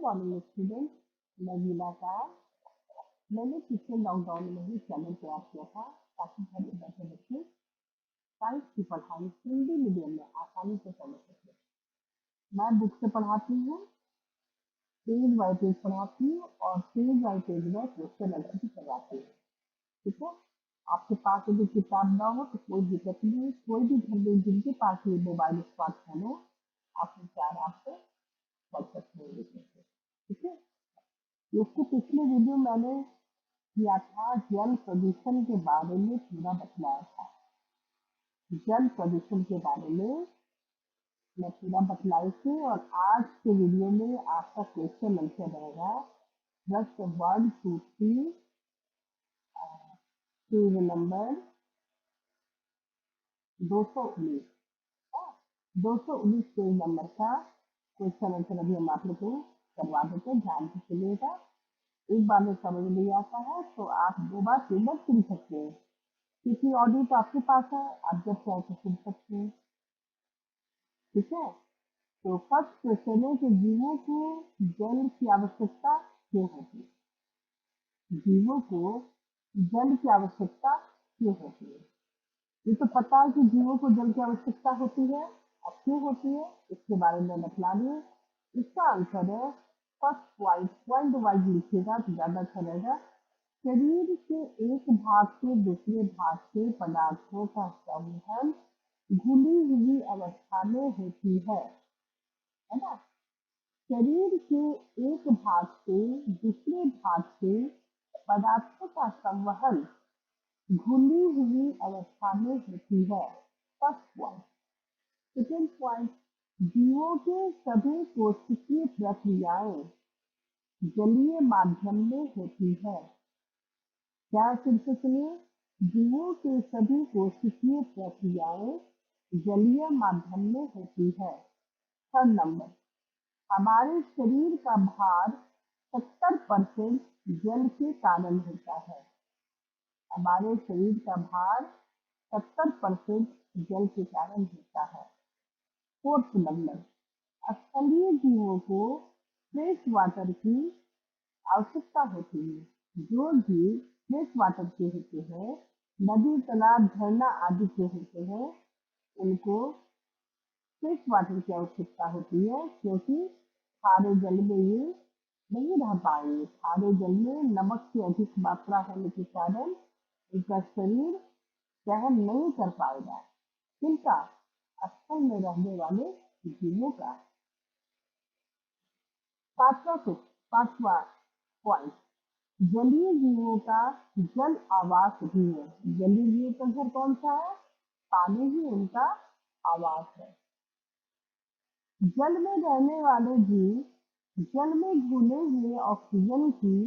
Morning student, मैं मीना का। मैंने पिछले लॉकडाउन में ही चैनल तैयार किया था ताकि घर में बैठे बच्चे साइंस की पढ़ाई हिंदी मीडियम में आसानी से समझ सके। मैं बुक से पढ़ाती हूँ, पेज बाय पेज पढ़ाती हूँ और पेज बाय पेज में क्वेश्चन आंसर भी करवाती हूँ। ठीक है, आपके पास यदि किताब ना हो तो कोई दिक्कत नहीं। कोई भी घर में जिनके पास ये मोबाइल स्मार्टफोन हो, आप उनसे आराम से पढ़ सकते हैं, लिख सकते हैं। ठीक है, इसके पिछले वीडियो मैंने किया था, जल प्रदूषण के बारे में पूरा बतलाया था। जल प्रदूषण के बारे में मैं पूरा बतलाई थी और आज के वीडियो में आपका क्वेश्चन आंसर रहेगा just 1 2 3 page number 219। 219 page number का क्वेश्चन आंसर अभी हम आप लोग को करवा देते हैं, ध्यान से सुनिएगा। एक बार में समझ नहीं आता है तो आप 2 बार 3 बार सुन सकते हैं, क्योंकि ऑडियो तो आपके पास है, आप जब चाहे तो सुन सकते हैं। ठीक है, तो फर्स्ट क्वेश्चन है कि जीवों को जल की आवश्यकता क्यों होती है? जीवों को जल की आवश्यकता क्यों होती है? ये तो पता है कि जीवों को जल की आवश्यकता होती है, अब क्यों होती है इसके बारे में बतला दें। इसका आंसर है फर्स्ट पॉइंट वाइज लिखिएगा तो ज्यादा अच्छा रहेगा। शरीर के एक भाग से दूसरे भाग के पदार्थों का संवहन घुली हुई अवस्था में होती है ना। शरीर के एक भाग से दूसरे भाग के पदार्थों का संवहन घुली हुई अवस्था में होती है, फर्स्ट पॉइंट। सेकेंड पॉइंट, जीवों के सभी कोशिकीय प्रक्रियाएं जलीय माध्यम में होती है। क्या फिर से सुनिए, जीवों के सभी कोशिकीय प्रक्रियाएं जलीय माध्यम में होती है। थर्ड नंबर, हमारे शरीर का भार 70% जल के कारण होता है। हमारे शरीर का भार 70% जल के कारण होता है। फोर्थ नंबर, स्थलीय जीवों को फ्रेश वाटर की आवश्यकता होती है। जो जीव फ्रेश वाटर के होते हैं, नदी तालाब झरना आदि के होते हैं, उनको फ्रेश वाटर की आवश्यकता होती है, क्योंकि खारे जल में ये नहीं रह पाएंगे। खारे जल में नमक की अधिक मात्रा होने के कारण उनका शरीर सहन नहीं कर पाएगा। किनका? स्थल में रहने वाले जीवों का। पांचवा पॉइंट, जलीय जीवों का जल आवास भी है। जलीय जीवों का घर कौन सा है? पानी ही उनका आवास है। जल में रहने वाले जीव जल में घुले हुए ऑक्सीजन की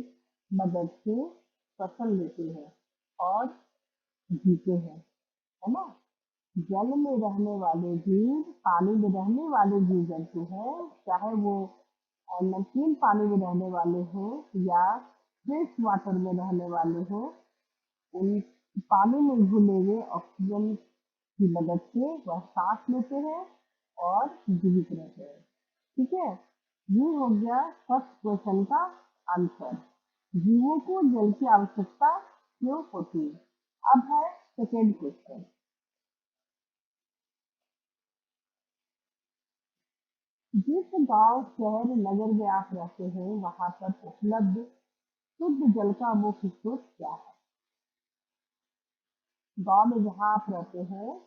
मदद से श्वसन लेते हैं और जीते हैं, है ना। जल में रहने वाले जीव, पानी में रहने वाले जीव जंतु हैं, चाहे वो नमकीन पानी में रहने वाले हों या फ्रेश वाटर में रहने वाले हों, उन पानी में घुले हुए ऑक्सीजन की मदद से वह सांस लेते हैं और जीवित रहते हैं। ठीक है, ये हो गया फर्स्ट क्वेश्चन का आंसर, जीवों को जल की आवश्यकता क्यों होती है। अब है सेकेंड क्वेश्चन, जिस गांव शहर नगर में आप रहते हैं वहां पर उपलब्ध शुद्ध जल का मुख्य स्रोत क्या है? गांव में जहाँ आप रहते हैं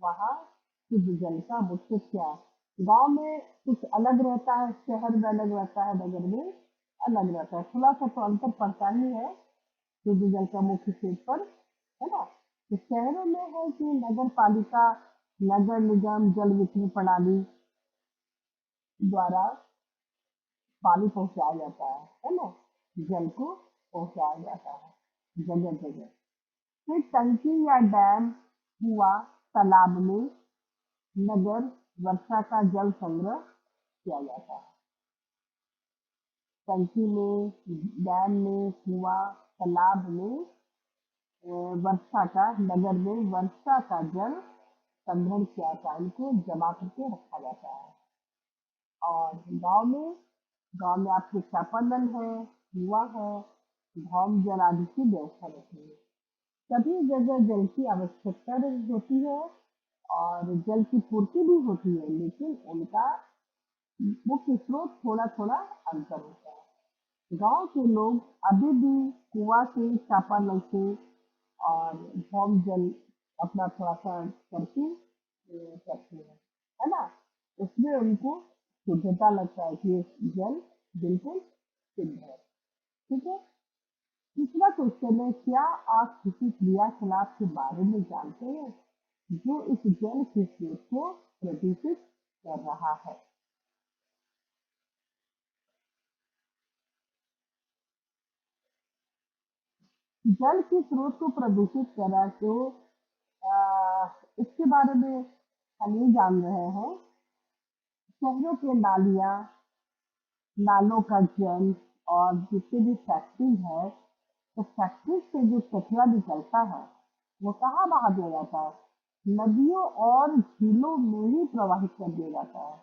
वहाँ शुद्ध जल का मुख्य क्या है? गांव में कुछ अलग रहता है, शहर में अलग रहता है, नगर में अलग रहता है, थोड़ा सा तो अंतर पड़ता ही है शुद्ध जल का मुख्य स्रोत पर, है ना। तो शहरों में है कि नगर पालिका, नगर निगम जल वितरण प्रणाली द्वारा पानी पहुंचाया जाता है ना, जल को पहुंचाया जाता है जगह जगह। फिर टंकी या डैम, कुआं, तालाब में नगर वर्षा का जल संग्रह किया जाता है। टंकी में, डैम में, कुआं, तालाब में वर्षा का, नगर में वर्षा का जल संग्रहण किया जाता है, इनको जमा करके रखा जाता है। और गांव में गांव में आपके चापानल है, कुआं है, भौम जल आदि की व्यवस्था रहती है। सभी जगह जल की आवश्यकता होती है और जल की पूर्ति भी होती है, लेकिन उनका मुख्य स्रोत थोड़ा थोड़ा अंतर होता है। गांव के लोग अभी भी कुआं से, चापानल से और भौम जल अपना थोड़ा सा करके करते हैं, है ना। इसमें उनको शुद्धता लगता है कि ये जल बिल्कुल शुद्ध है। ठीक है। तीसरा क्वेश्चन है, क्या आप किसी क्रियाकलाप के बारे में जानते हैं जो इस जल के स्रोत को प्रदूषित कर रहा है? जल के स्रोत को प्रदूषित कर रहा है, तो इसके बारे में हम ये जान रहे हैं, शहरों के नालियाँ, नालों का जल और जितने भी फैक्ट्री है, तो फैक्ट्री से जो कचरा निकलता है वो कहाँ बहा दिया जाता है? नदियों और झीलों में ही प्रवाहित कर दिया जाता है।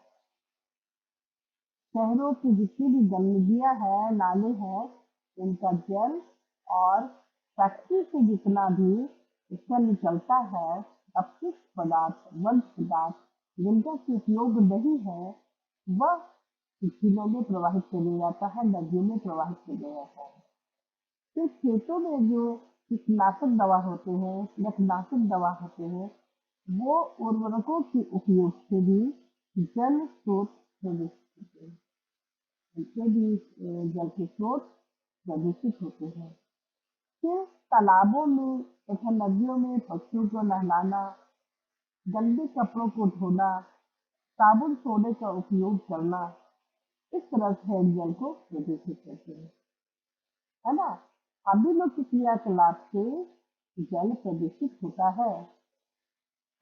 शहरों की जितनी भी गंदगियां हैं, नाले हैं, उनका जल और फैक्ट्री से जितना भी उसका निकलता है अपशिष्ट पदार्थ, वर्ज्य पदार्थ, जिनका की उपयोग नहीं है, वह झीलों में प्रवाहित कर दिया जाता है, नदियों में प्रवाहित कर दिया जाता है। फिर खेतों में जो कीटनाशक दवा होते हैं, कीटनाशक दवा होते हैं, वो उर्वरकों के उपयोग से भी जल स्रोत प्रदूषित होते हैं। इससे भी जल के स्रोत प्रदूषित होते हैं। फिर तालाबों में तथा नदियों में पशुओं को नहलाना, गंदे कपड़ों को धोना, साबुन सोडे का उपयोग करना, इस तरह से हम जल को प्रदूषित करते हैं, है ना। हम भी लोग के क्रियाकलाप से जल प्रदूषित होता है।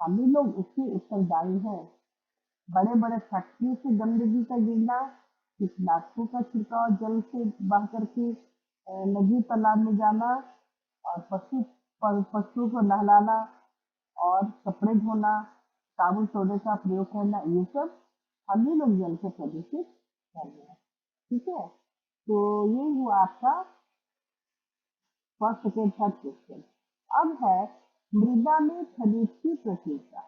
हम ही लोग उसके उत्तरदायी हैं। बड़े बड़े फैक्ट्री से गंदगी का गिरना, कीटनाशकों का छिड़काव जल से बह करके नदी तालाब में जाना, और पशुओं को नहलाना और कपड़े धोना, साबुन सोडे का प्रयोग करना, ये सब हम ही लोग जल को प्रदूषित कर रहे हैं। ठीक है। तो ये हुआ आपका फर्स्ट सेकेंड थर्ड क्वेश्चन। अब है मृदा में खनिज की प्रचुरता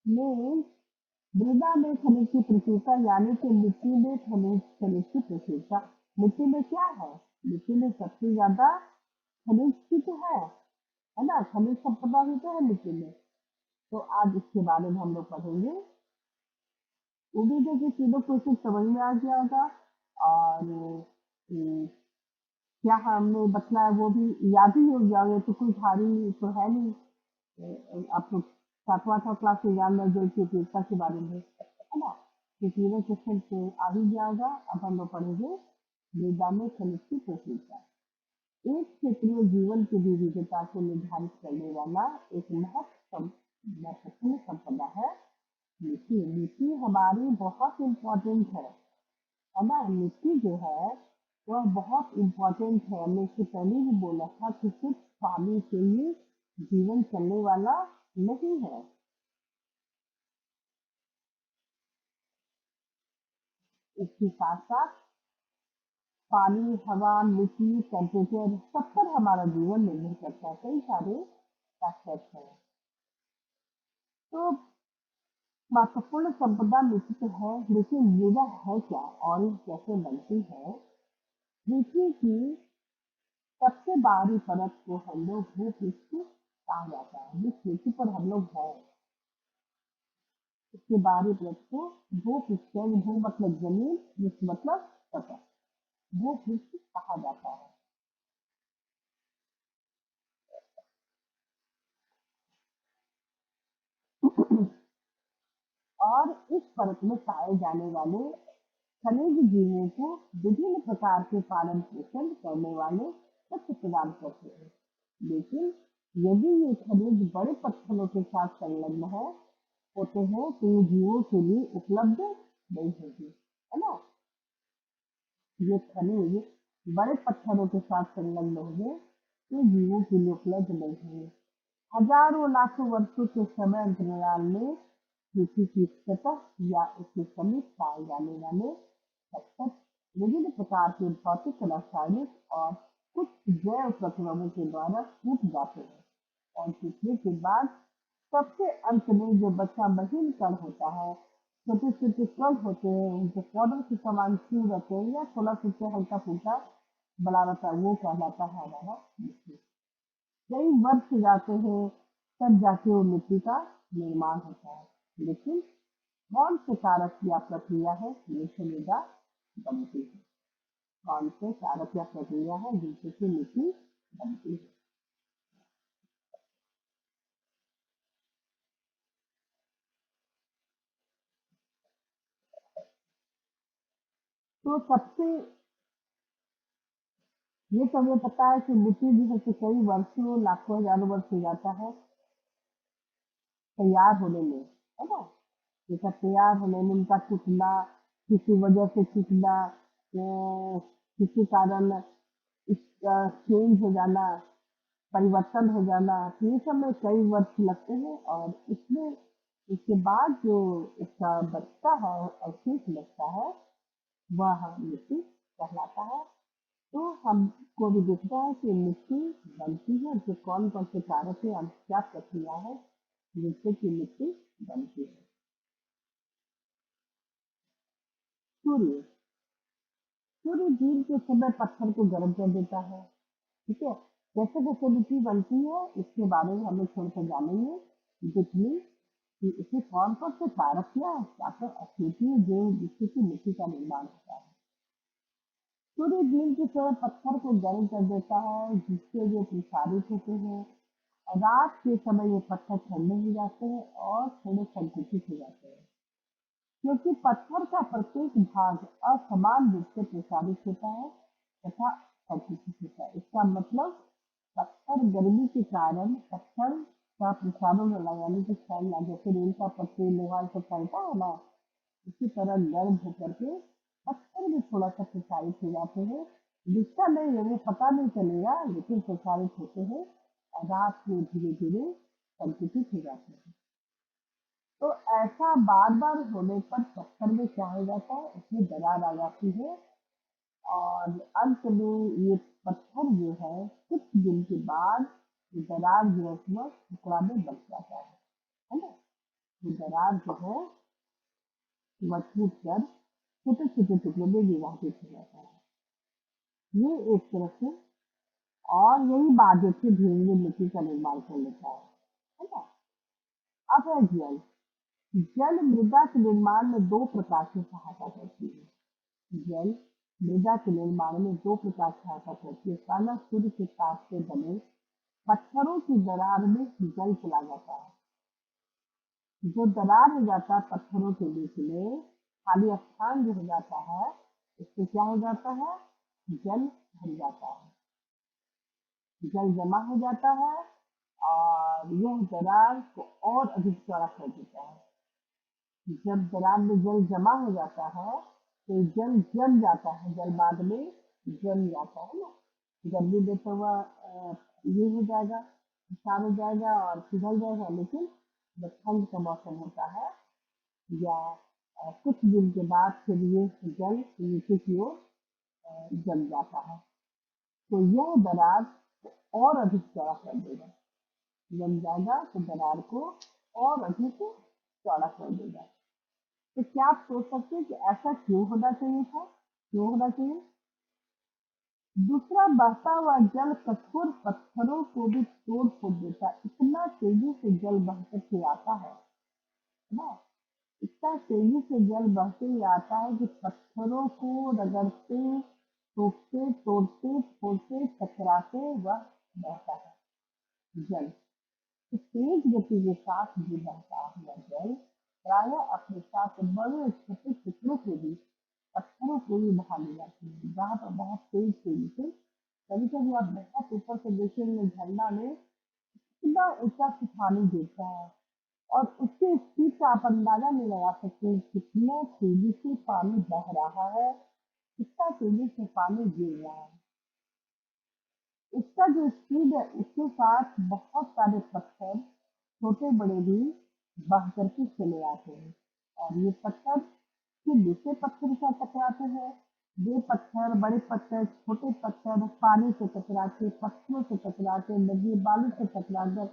में। मृदा में खनिज की प्रचुरता यानी कि मिट्टी में खनिज खनिज की प्रचुरता। मिट्टी में क्या है? मिट्टी में सबसे ज्यादा खनिज की तो है ना, खनिज संपदा ही तो है मिट्टी में। तो आज इसके बारे में हम लोग पढ़ेंगे। उम्मीद है कि तीनों क्वेश्चन समझ में आ गया होगा, और क्या हमने बतलाया वो भी याद ही हो गया होगा, तो कोई भारी तो है नहीं। आप लोग सातवां था क्लास में जान रहे जल की उपयोगिता के बारे में, है ना। तो तीनों क्वेश्चन तो आ ही गया होगा। अब हम लोग पढ़ेंगे मृदा में खनिज की प्रक्रिया। एक क्षेत्रीय जीवन की विविधता को निर्धारित करने वाला एक महत्वपूर्ण संपदा है मिट्टी। मिट्टी हमारी बहुत इम्पोर्टेंट है ना। मिट्टी जो है वह बहुत इम्पोर्टेंट है। हमने इससे पहले भी बोला था कि सिर्फ पानी से ही जीवन चलने वाला नहीं है। इसके साथ साथ पानी, हवा, मिट्टी, टेम्परेचर, सब पर हमारा जीवन निर्भर करता है। कई सारे फैक्टर्स हैं। तो महत्वपूर्ण संपदा मिट्टी तो है, लेकिन मृदा है क्या और ये कैसे बनती है? पृथ्वी की सबसे बाहरी परत को हम लोग भूपृष्ठ कहा जाता है। जिस पृथ्वी पर हम लोग हैं, इसके बाहरी परत को भूपृष्ठ, भू मतलब जमीन, पृष्ठ मतलब सतह, भूपृष्ठ कहा जाता है। और इस परत में पाए जाने वाले खनिज जीवों को विभिन्न प्रकार के पालन पोषण करने वाले तत्व प्रदान करते हैं। लेकिन यदि ये खनिज बड़े पत्थरों के साथ संलग्न होते हैं, तो ये जीवों के लिए उपलब्ध नहीं होगी, है ना। ये खनिज बड़े पत्थरों के साथ संलग्न होंगे तो जीवों के लिए उपलब्ध नहीं होंगे। हजारों लाखों वर्षों के समय अंतराल में पृथ्वी की सतह या उसके समीप पाए जाने वाले पत्थर विभिन्न प्रकार के भौतिक, रासायनिक और कुछ जैव प्रक्रमों के द्वारा टूट जाते हैं और टूटने के बाद सबसे अंत में जो बचा महीन कण होता है, छोटे छोटे कण होते हैं जो पाउडर के समान क्यों रहते हैं या थोड़ा सा हल्का फुल्का बड़ा रहता है, वो कहलाता है हमारा मिट्टी। कई वर्ष जाते हैं तब जाके वो मिट्टी का निर्माण होता है। लेकिन कौन से कारक या प्रक्रिया है जिनसे मृदा बनती है? कौन से कारक या प्रक्रिया है जिनसे मिट्टी बनती है? तो सबसे ये तो हमें पता है कि मिट्टी जो है कि कई वर्षों लाखों हजारों वर्ष हो जाता है तैयार होने में, है ना? जैसा तैयार होने में उनका टूटना, किसी वजह से टूटना, किसी कारण इसका चेंज हो जाना, परिवर्तन हो जाना, तो ये सब में कई वर्ष लगते हैं और इसमें इसके बाद जो इसका बचता है अवशेष बचता है वह मिट्टी कहलाता है। तो हमको भी दिखता है कि मिट्टी बनती है जो कौन कौन से कारक है और क्या प्रक्रिया है जिससे कि मिट्टी बनती है। सूर्य सूर्य दिन के समय पत्थर को गर्म कर देता है। ठीक है, कैसे कैसे मिट्टी बनती है इसके बारे में हमें थोड़ा सा जानेंगे, जितनी कि इसमें कौन कौन से कारक या फिर अशुद्धि जो जिससे कि मिट्टी का निर्माण होता है। सूर्य दिन की तरह पत्थर को गर्म कर देता है जिससे वे प्रसारित होते हैं और रात के समय ये पत्थर ठंडे हो जाते हैं और थोड़े संकुचित हो जाते हैं क्योंकि पत्थर का प्रत्येक भाग असमान रूप से प्रसारित होता है तथा संकुचित होता है। इसका मतलब पत्थर गर्मी के कारण पत्थर का प्रसारण वाला यानी कि फैलना, जैसे रेल का पत्थर लोहा से फैलता है ना, इसी तरह गर्म होकर के पत्थर भी थोड़ा सा प्रसारित हो जाते हैं। दिखता नहीं है, वो पता नहीं चलेगा, लेकिन प्रसारित होते हैं और रात में धीरे धीरे संकुचित हो जाते हैं। तो ऐसा बार बार होने पर पत्थर में क्या हो जाता है, उसमें दरार आ जाती है और अंत में ये पत्थर जो है कुछ दिन के बाद ये दरार जो है उसमें टुकड़ा में बच जाता है ना? ये दरार जो है वह टूट कर छोटे छोटे टुकड़ों में विभाजित हो जाता है। ये एक तरह से और यही बात देखिए धीरे धीरे मिट्टी का निर्माण कर लेता है ना? अब है जल। जल मृदा के निर्माण में दो प्रकार की सहायता करती है। जल मृदा के निर्माण में दो प्रकार की सहायता करती है। पहला, सूर्य के ताप से बने पत्थरों की दरार में जल चला जाता है। जो दरार हो जाता है पत्थरों के बीच में खाली स्थान जो हो जाता है इससे क्या हो जाता है, जल भर जाता है, जल जमा हो जाता है और यह दरार को और अधिक चौड़ा कर देता है। जब दरार में जल जमा हो जाता है तो जल जम जाता है, जल बाद में जम जाता है ना, गर्मी में तो वह ये हो जाएगा, नुकसान हो जाएगा और पिघल जाएगा। लेकिन जब ठंड का मौसम होता है या कुछ दिन के बाद फिर ये जल नीचे की ओर जम जाता है तो यह दरार को और अधिक चौड़ा कर देगा। जम जाएगा तो दरार को और अधिक चौड़ा कर देगा। तो क्या आप सोच सकते हैं कि ऐसा क्यों होना चाहिए था, क्यों होना चाहिए? दूसरा, बहता हुआ जल कठोर पत्थरों को भी तोड़ फोड़ देता है। इतना तेजी से जल बहकर के आता है ना, इतना तेजी से जल बहते ही आता है कि पत्थरों को रगड़ते, टूटते, तोड़ते, फोड़ते, टकराते वह बहता है जल। तो तेज गति के साथ भी बहता हुआ जल प्रायः अपने साथ बड़े छोटे टुकड़ों को भी, पत्थरों को भी बहा ले जाती है जहाँ पर बहुत तेज तेजी से। कभी कभी आप बहुत ऊपर से देखेंगे झरना में कितना ऊंचा से पानी गिरता है और उसके स्पीड का आप अंदाजा नहीं लगा सकते कितना तेजी से पानी बह रहा है, कितना तेजी से पानी गिर रहा है। उसका जो स्पीड है उसके साथ बहुत सारे पत्थर छोटे बड़े भी बह करके चले आते हैं और ये पत्थर फिर दूसरे पत्थर से टकराते हैं। ये पत्थर, बड़े पत्थर, छोटे पत्थर पानी से टकरा के, पत्थरों से टकरा के, नदी बालू से टकरा कर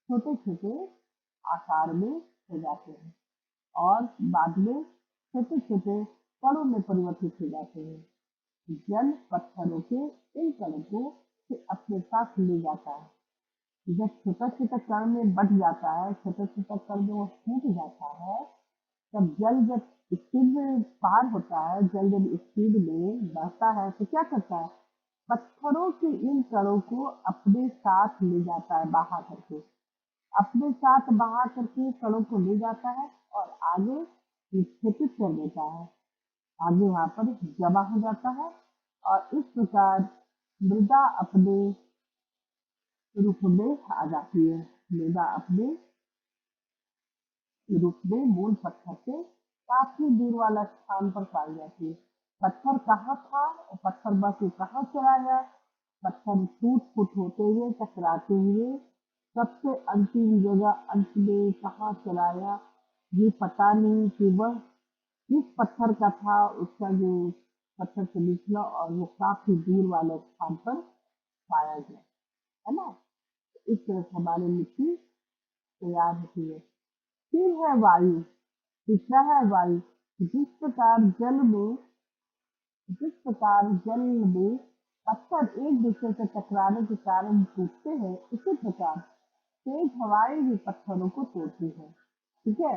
छोटे छोटे आकार में हो जाते हैं और बाद में छोटे छोटे कणों में परिवर्तित हो जाते हैं। जल पत्थरों के इन कणों को से अपने साथ ले जाता है। जब छोटा छोटा कण में बट जाता है, छोटा छोटा कण जब वो टूट जाता है, तब जल जब स्पीड में पार होता है, जल जब स्पीड में बढ़ता है तो क्या करता है, पत्थरों के इन कणों को अपने साथ ले जाता है बहा करके, अपने साथ बहा करके कणों को ले जाता है और आगे विक्षेपित कर देता है। आगे वहां पर जमा हो जाता है और इस प्रकार मृदा अपने रूप में आ जाती है। मृदा अपने रूप में मूल पत्थर से काफी दूर वाला स्थान पर पाई जाती है। पत्थर कहाँ था और पत्थर बस कहाँ चला गया, पत्थर टूट फूट होते हुए टकराते हुए सबसे अंतिम जगह अंत में कहाँ चला गया, ये पता नहीं कि वह किस पत्थर का था, उसका जो पत्थर से निकला और वो काफी दूर वाले स्थान पर पाया गया, है ना। इस तरह से हमारी मिट्टी तैयार होती है। फिर है वायु। तीसरा है वायु। जिस प्रकार जल में जिस प्रकार जल में पत्थर एक दूसरे से टकराने के कारण टूटते हैं, उसी प्रकार तेज हवाएं भी पत्थरों को तोड़ती है। ठीक है।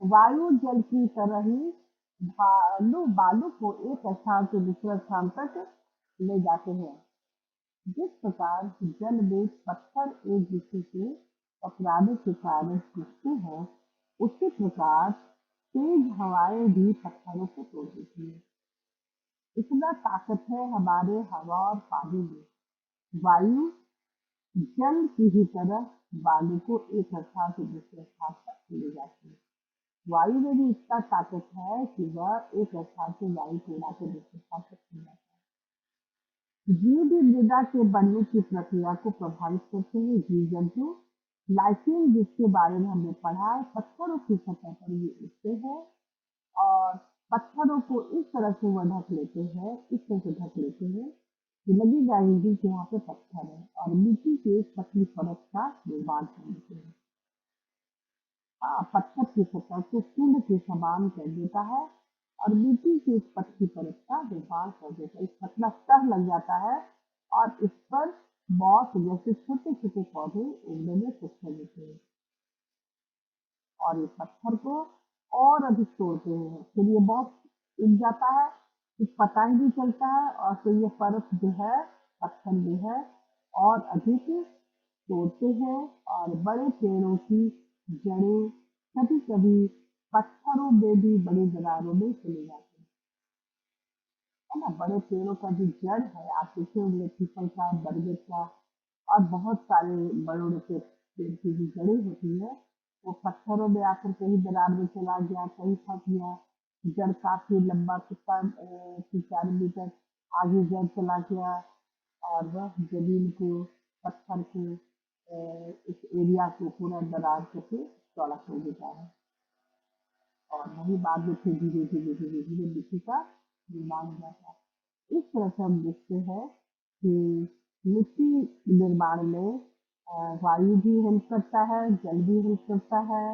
वायु जल की तरह ही बालू बालू को एक स्थान से दूसरे स्थान तक ले जाते हैं। जिस प्रकार जल में पत्थर एक दूसरे से टकराने के कारण टूटते हैं, उसी प्रकार तेज हवाएं भी पत्थरों को तोड़ देती है। इतना ताकत है हमारे हवा और पानी में। वायु जल की ही तरह बालू को एक स्थान से दूसरे स्थान तक ले जाती है। वायु में भी इतना ताकत है कि वह एक स्थान से वायु को उड़ा के दूसरे स्थान तक ले जाता है। जीव भी मृदा के बनने की प्रक्रिया को प्रभावित करते हैं। जीव जंतु लाइकेन, जिसके बारे में हमने पढ़ा है, पत्थरों की सतह पर ये उगते हैं और पत्थरों को इस तरह से वह ढक लेते हैं, इस तरह से ढक लेते हैं कि लगेगा ही नहीं कि यहाँ पे पत्थर है और मिट्टी की एक पतली परत का निर्माण कर लेते हैं। हाँ, पत्थर की सतह को कुंड के समान कर देता है और मिट्टी की एक पतली परत का निर्माण कर देता है। एक पतला स्तर लग जाता है और इस पर मौत जैसे छोटे छोटे पौधे उगने में शुरू देते हैं और ये पत्थर को और अधिक तोड़ते हैं। फिर ये बहुत उग जाता है, कुछ पता ही नहीं चलता है और फिर ये परत जो है, पत्थर जो है और अधिक तोड़ते हैं और बड़े पेड़ों की जड़ें कभी कभी पत्थरों में भी बड़ी दरारों में चले जाते हैं, है ना। बड़े पेड़ों का जो जड़ है, आप देखे होंगे पीपल का, बरगद का और बहुत सारे बड़े बड़े पेड़ की जो जड़ें होती है, वो पत्थरों में आकर कहीं दरार में चला गया, कहीं फंस गया। जड़ काफी लंबा, कितना 3-4 मीटर आगे जड़ चला गया और वह जमीन को, पत्थर को, इस एरिया को पूरा दरार करके चौड़ा कर देता है और वही बाद में फिर धीरे धीरे धीरे धीरे मिट्टी का निर्माण हो जाता है। इस तरह से हम देखते हैं कि मिट्टी निर्माण में वायु भी हेल्प करता है, जल भी हेल्प करता है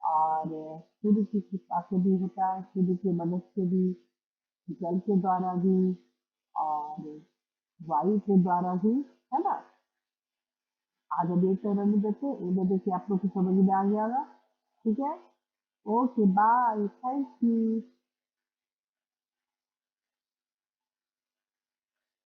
और सूर्य की कृपा से भी होता है, सूर्य की मदद से भी, जल के द्वारा भी और वायु के द्वारा भी, है ना। आज हम एक तरह में देते उन्हें देखिए आप लोग को समझ में आ गया होगा। ठीक है। Okay bye, thank you.